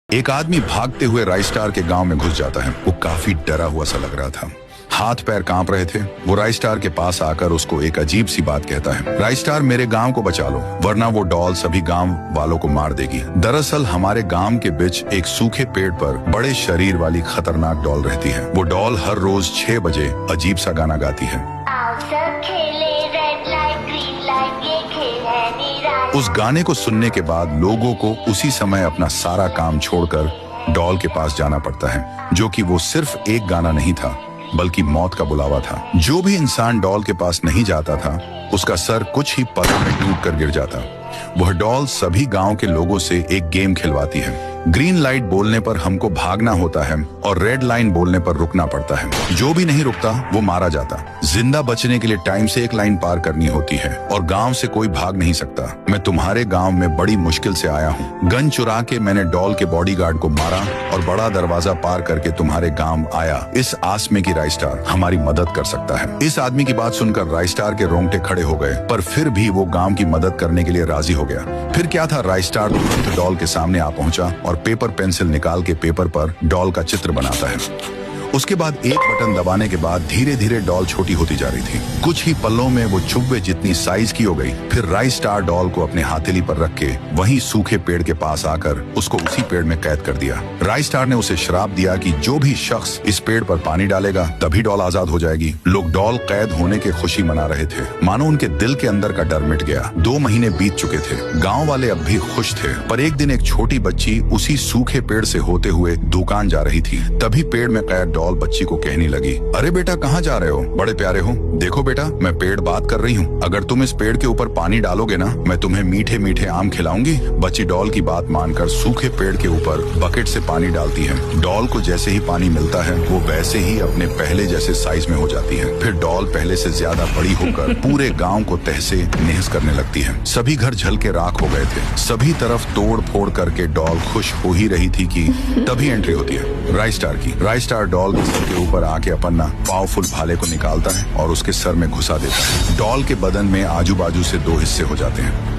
एक आदमी भागते हुए राइस्टार के गांव में घुस जाता है। वो काफी डरा हुआ सा लग रहा था, हाथ पैर कांप रहे थे। वो राइस्टार के पास आकर उसको एक अजीब सी बात कहता है, राइस्टार मेरे गांव को बचा लो, वरना वो डॉल सभी गांव वालों को मार देगी। दरअसल हमारे गांव के बीच एक सूखे पेड़ पर बड़े शरीर वाली खतरनाक डॉल रहती है। वो डॉल हर रोज 6 बजे अजीब सा गाना गाती है। उस गाने को सुनने के बाद लोगों को उसी समय अपना सारा काम छोड़कर डॉल के पास जाना पड़ता है, जो कि वो सिर्फ एक गाना नहीं था बल्कि मौत का बुलावा था। जो भी इंसान डॉल के पास नहीं जाता था उसका सर कुछ ही पलों में टूट कर गिर जाता। वह डॉल सभी गांव के लोगों से एक गेम खिलवाती है। ग्रीन लाइट बोलने पर हमको भागना होता है और रेड लाइन बोलने पर रुकना पड़ता है। जो भी नहीं रुकता वो मारा जाता। जिंदा बचने के लिए टाइम से एक लाइन पार करनी होती है और गांव से कोई भाग नहीं सकता। मैं तुम्हारे गांव में बड़ी मुश्किल से आया हूँ। गन चुरा के मैंने डॉल के बॉडीगार्ड को मारा और बड़ा दरवाजा पार करके तुम्हारे गांव आया, इस आस में कि राइस्टार हमारी मदद कर सकता है। इस आदमी की बात सुनकर राइस्टार के रोंगटे खड़े हो गए, पर फिर भी वो गांव की मदद करने के लिए राजी हो गया। फिर क्या था, राइस्टार तुरंत डॉल के सामने आ पहुंचा और पेपर पेंसिल निकाल के पेपर पर डॉल का चित्र बनाता है। उसके बाद एक बटन दबाने के बाद धीरे धीरे डॉल छोटी होती जा रही थी। कुछ ही पलों में वो चुब्बे जितनी साइज की हो गई। फिर राइस्टार डॉल को अपने हथेली पर रख के वहीं सूखे पेड़ के पास आकर उसको उसी पेड़ में कैद कर दिया। राइस्टार ने उसे श्राप दिया कि जो भी शख्स इस पेड़ पर पानी डालेगा तभी डॉल आजाद हो जाएगी। लोग डॉल कैद होने की खुशी मना रहे थे, मानो उनके दिल के अंदर का डर मिट गया। 2 महीने बीत चुके थे, गाँव वाले अब भी खुश थे। पर एक दिन एक छोटी बच्ची उसी सूखे पेड़ से होते हुए दुकान जा रही थी। तभी पेड़ में कैद डॉल बच्ची को कहने लगी, अरे बेटा कहाँ जा रहे हो, बड़े प्यारे हो। देखो बेटा, मैं पेड़ बात कर रही हूँ, अगर तुम इस पेड़ के ऊपर पानी डालोगे ना, मैं तुम्हें मीठे मीठे आम खिलाऊंगी। बच्ची डॉल की बात मानकर सूखे पेड़ के ऊपर बकेट से पानी डालती है। डॉल को जैसे ही पानी मिलता है वो वैसे ही अपने पहले जैसे साइज में हो जाती है। फिर डॉल पहले से ज्यादा बड़ी होकर पूरे गाँव को तहसे नहस करने लगती है। सभी घर जल के राख हो गए थे। सभी तरफ तोड़ फोड़ करके डॉल खुश हो ही रही थी कि तभी एंट्री होती है राइस्टार की। राइस्टार डॉल के ऊपर आके अपना पावरफुल भाले को निकालता है और उसके सर में घुसा देता है। डॉल के बदन में आजू बाजू से 2 हिस्से हो जाते हैं।